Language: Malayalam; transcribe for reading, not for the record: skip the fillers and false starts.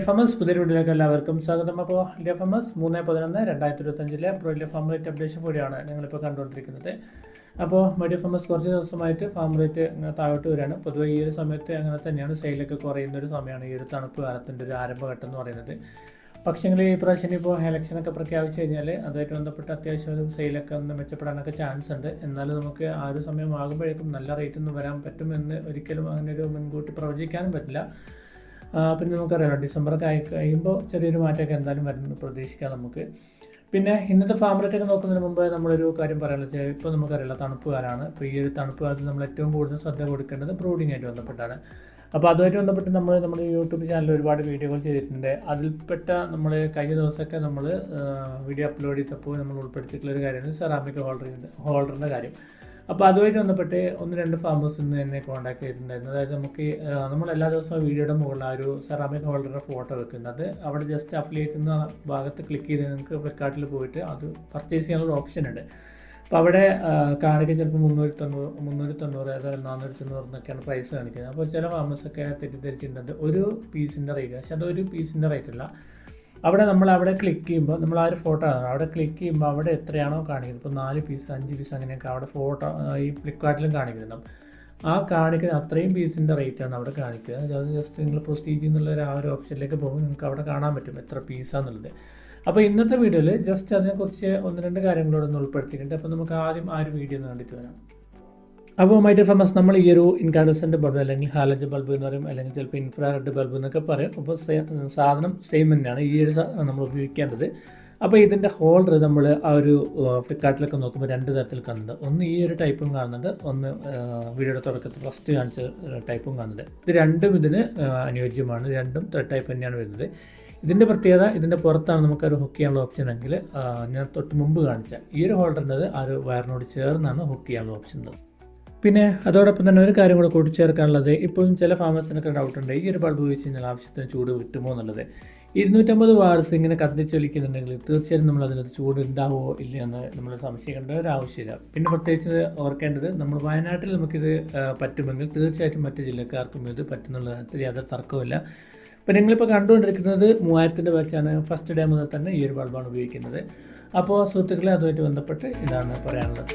FMS പുതിയ വീഡിയോയിലേക്ക് എല്ലാവർക്കും സ്വാഗതം. അപ്പോൾ FMS 3/11/2025 പ്രൊയിലെ ഫാം റേറ്റ് അപ്ഡേഷൻ കൂടിയാണ് ഞങ്ങളിപ്പോൾ കണ്ടുകൊണ്ടിരിക്കുന്നത്. അപ്പോൾ FMS കുറച്ച് ദിവസമായിട്ട് ഫാം റേറ്റ് താഴോട്ട് വരികയാണ്. പൊതുവെ ഈ ഒരു സമയത്ത് അങ്ങനെ തന്നെയാണ്, സെയിലൊക്കെ കുറയുന്ന ഒരു സമയമാണ് ഈ ഒരു തണുപ്പ് കാലത്തിൻ്റെ ഒരു ആരംഭഘട്ടം എന്ന് പറയുന്നത്. പക്ഷേങ്കിൽ ഈ പ്രാവശ്യം ഇപ്പോൾ ഇലക്ഷനൊക്കെ പ്രഖ്യാപിച്ചു കഴിഞ്ഞാൽ അതുമായിട്ട് ബന്ധപ്പെട്ട് അത്യാവശ്യം ഒരു സെയിലൊക്കെ ഒന്ന് മെച്ചപ്പെടാനൊക്കെ ചാൻസ് ഉണ്ട്. എന്നാലും നമുക്ക് ആ ഒരു സമയം ആകുമ്പോഴേക്കും നല്ല റേറ്റ് ഒന്നും വരാൻ പറ്റുമെന്ന് ഒരിക്കലും അങ്ങനെ ഒരു മുൻകൂട്ടി പ്രവചിക്കാനും പറ്റില്ല. പിന്നെ നമുക്കറിയാം ഡിസംബറൊക്കെ ആയി കഴിയുമ്പോൾ ചെറിയൊരു മാറ്റമൊക്കെ എന്തായാലും വരുന്നത് പ്രതീക്ഷിക്കാം നമുക്ക്. പിന്നെ ഇന്നത്തെ ഫാം റേറ്റൊക്കെ നോക്കുന്നതിന് മുമ്പ് നമ്മളൊരു കാര്യം പറയാനുള്ളത് വെച്ചാൽ ഇപ്പോൾ നമുക്കറിയില്ല തണുപ്പ് കാലമാണ്. അപ്പോൾ ഈ ഒരു തണുപ്പ് കാലത്ത് നമ്മൾ ഏറ്റവും കൂടുതൽ ശ്രദ്ധ കൊടുക്കേണ്ടത് ബ്രൂഡിംഗ് ആയിട്ട് ബന്ധപ്പെട്ടാണ്. അപ്പോൾ അതുമായിട്ട് ബന്ധപ്പെട്ട് നമ്മുടെ യൂട്യൂബ് ചാനലിൽ ഒരുപാട് വീഡിയോകൾ ചെയ്തിട്ടുണ്ട്. അതിൽപ്പെട്ട നമ്മൾ കഴിഞ്ഞ ദിവസമൊക്കെ നമ്മൾ വീഡിയോ അപ്ലോഡ് ചെയ്തപ്പോൾ നമ്മൾ ഉൾപ്പെടുത്തിയിട്ടുള്ളൊരു കാര്യമാണ് സെറാമിക് ഹോൾഡറിൻ്റെ കാര്യം. അപ്പോൾ അതുമായിട്ട് ബന്ധപ്പെട്ട് 1-2 ഫാമേഴ്സ് ഇന്ന് എന്നെ കോൺടാക്ട് ചെയ്തിട്ടുണ്ടായിരുന്നു. അതായത് നമുക്ക് നമ്മൾ എല്ലാ ദിവസവും വീഡിയോയുടെ മുകളിൽ ആ ഒരു സെറാമിക് ഹോൾഡറിൻ്റെ ഫോട്ടോ വെക്കുന്നത് അവിടെ ജസ്റ്റ് അഫിലിയേറ്റ് എന്ന ഭാഗത്ത് ക്ലിക്ക് ചെയ്ത് നിങ്ങൾക്ക് ഫ്ലിപ്കാർട്ടിൽ പോയിട്ട് അത് പർച്ചേസ് ചെയ്യാനുള്ള ഓപ്ഷൻ ഉണ്ട്. അപ്പോൾ അവിടെ കാണിക്കുക ചിലപ്പോൾ 390 അതായത് 490 എന്നൊക്കെയാണ് പ്രൈസ് കാണിക്കുന്നത്. അപ്പോൾ ചില ഫാമേഴ്സൊക്കെ തെറ്റിദ്ധരിച്ചിട്ടുണ്ട് ഒരു പീസിൻ്റെ റേറ്റ്. പക്ഷേ അതൊരു പീസിൻ്റെ റേറ്റ് അല്ല. അവിടെ ക്ലിക്ക് ചെയ്യുമ്പോൾ നമ്മൾ ആ ഒരു ഫോട്ടോ ആണ് അവിടെ ക്ലിക്ക് ചെയ്യുമ്പോൾ അവിടെ എത്രയാണോ കാണിക്കുന്നത്, ഇപ്പോൾ 4 പീസ് 5 പീസ് അങ്ങനെയൊക്കെ അവിടെ ഫോട്ടോ ഈ ഫ്ലിപ്കാർട്ടിലും കാണിക്കുന്നുണ്ടാവും. ആ കാണിക്കുന്ന അത്രയും പീസിൻ്റെ റേറ്റാണ് അവിടെ കാണിക്കുക. അത് ജസ്റ്റ് നിങ്ങൾ പ്രൊസീജ് എന്നുള്ള ആ ഒരു ഓപ്ഷനിലേക്ക് പോകുമ്പോൾ നിങ്ങൾക്ക് അവിടെ കാണാൻ പറ്റും എത്ര പീസാന്നുള്ളത്. അപ്പോൾ ഇന്നത്തെ വീഡിയോയിൽ ജസ്റ്റ് അതിനെക്കുറിച്ച് 1-2 കാര്യങ്ങളോട് ഒന്ന് ഉൾപ്പെടുത്തിയിട്ടുണ്ട്. അപ്പോൾ നമുക്ക് ആദ്യം ആ ഒരു വീഡിയോ ഒന്ന് കണ്ടിട്ട് വരാം. അപ്പോൾ FMS നമ്മൾ ഈ ഒരു ഇൻകാൻഡസെൻ്റ് ബൾബ് അല്ലെങ്കിൽ ഹാലജൻ ബൾബ് എന്ന് പറയും, അല്ലെങ്കിൽ ചിലപ്പോൾ ഇൻഫ്രാറെഡ് ബൾബ് എന്നൊക്കെ പറയും. അപ്പോൾ സാധനം സെയിം തന്നെയാണ് ഈ ഒരു നമ്മൾ ഉപയോഗിക്കേണ്ടത്. അപ്പോൾ ഇതിൻ്റെ ഹോൾഡർ നമ്മൾ ആ ഒരു ഫ്ലിപ്കാർട്ടിലൊക്കെ നോക്കുമ്പോൾ 2 തരത്തിൽ കാണുന്നുണ്ട്. ഒന്ന് ഈ ഒരു ടൈപ്പും കാണുന്നുണ്ട്, ഒന്ന് വീഡിയോയുടെ തുടക്കത്തിൽ ഫസ്റ്റ് കാണിച്ച ടൈപ്പും കാണുന്നുണ്ട്. ഇത് രണ്ടും ഇതിന് അനുയോജ്യമാണ്. രണ്ടും ത്രെഡ് ടൈപ്പ് തന്നെയാണ് വരുന്നത്. ഇതിൻ്റെ പ്രത്യേകത ഇതിൻ്റെ പുറത്താണ് നമുക്കൊരു ഹുക്ക് ചെയ്യാനുള്ള ഓപ്ഷൻ എങ്കിൽ ഞാൻ തൊട്ട് മുമ്പ് കാണിച്ച ഈ ഒരു ഹോൾഡറിൻ്റെ ആ ഒരു വയറിനോട് ചേർന്നാണ് ഹുക്ക് ചെയ്യാനുള്ള ഓപ്ഷൻ ഉള്ളത്. പിന്നെ അതോടൊപ്പം തന്നെ ഒരു കാര്യം കൂടെ കൂട്ടിച്ചേർക്കാനുള്ളത്, ഇപ്പോഴും ചില ഫാമേഴ്സിനൊക്കെ ഡൗട്ടുണ്ട് ഈ ഒരു ബൾബ് ഉപയോഗിച്ച് കഴിഞ്ഞാൽ ആവശ്യത്തിന് ചൂട് കിട്ടുമോ എന്നുള്ളത്. 250 വാട്ട്സ് ഇങ്ങനെ കത്തിച്ചൊലിക്കുന്നുണ്ടെങ്കിൽ തീർച്ചയായും നമ്മൾ അതിനകത്ത് ചൂട് ഉണ്ടാവുമോ ഇല്ലയോ എന്ന് നമ്മൾ സംശയിക്കേണ്ട ഒരു ആവശ്യമില്ല. പിന്നെ പ്രത്യേകിച്ച് ഓർക്കേണ്ടത്, നമ്മൾ വയനാട്ടിൽ നമുക്കിത് പറ്റുമെങ്കിൽ തീർച്ചയായിട്ടും മറ്റ് ജില്ലക്കാർക്കും ഇത് പറ്റുന്നുള്ള കാര്യത്തിൽ യാതൊരു തർക്കമില്ല. അപ്പോൾ നിങ്ങളിപ്പോൾ കണ്ടുകൊണ്ടിരിക്കുന്നത് 3000-ൻ്റെ ബാച്ചാണ്. ഫസ്റ്റ് ഡേ മുതൽ തന്നെ ഈ ഒരു ബൾബാണ് ഉപയോഗിക്കുന്നത്. അപ്പോൾ സുഹൃത്തുക്കളെ അതുമായിട്ട് ബന്ധപ്പെട്ട് ഇതാണ് പറയാനുള്ളത്.